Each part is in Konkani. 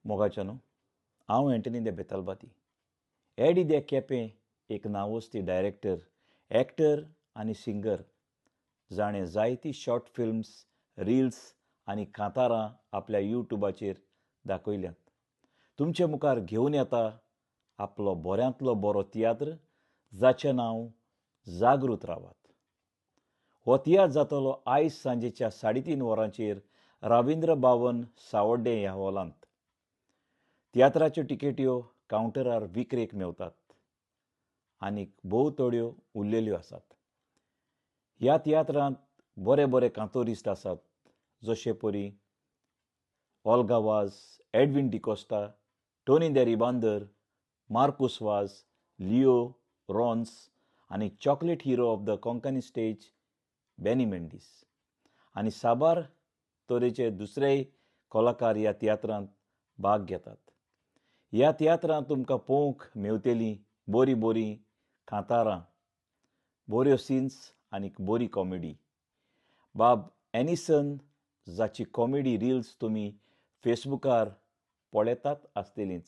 मोगाच्यानो हांव एंटनी दे बेतालबाती एडी दे केपें एक नांवोस्ती डायरेक्टर एक्टर आनी सिंगर जाणें जायतीं शॉर्ट फिल्म्स रिल्स आनी कांतारां आपल्या यूट्यूबाचेर दाखयल्यांत. तुमचे मुखार घेवन येता आपलो बऱ्यांतलो बरो तियात्र जाचें नांव जागृत रावात. हो तियात्र जातलो आयज सांजेच्या 3:30 वरांचेर रविंद्र भवन सावर्डे ह्या हॉलांत. तियात्राच्यो तिकेट्यो कावंटरार विक्रेक मेवतात आनी भोव थोड्यो उरलेल्यो आसात. ह्या तियात्रांत बरे बरे कांतोरिस्ट आसात जशे परी ओल्गा वाज, एडविन डिकोस्टा, टोनी दे रिबांदर, मार्कुस वाज, लिओ रॉन्स आनी chocolate hero of the Konkani stage Benny Mendes आनी साबार तरेचे दुसरेय कलाकार ह्या तियात्रांत भाग घेतात. ह्या तियात्रांत तुमकां पळोवंक मेवतलीं बरीं बरीं कांतारां, बऱ्यो सिन्स आनी बरी कॉमेडी. बाब एनिसन जाची कॉमेडी रिल्स तुमी फेसबुकार पळयतात आसतलींच.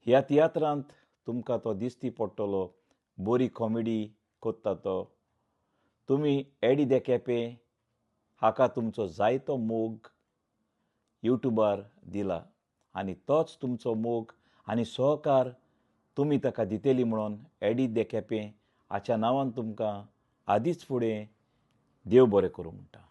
ह्या तियात्रांत तुमकां तो दिश्टी पडटलो बरी कॉमेडी कोत्ता तो. तुमी एडी दे केपें हाका तुमचो जायतो मोग यूट्यूबार दिला आनी तोच तुमचो मोग आनी सहकार तुमी ताका दितेली म्हणून एडी दे केपें हाच्या नांवान तुमकां आदींच फुडें देव बरें करूं म्हणटा.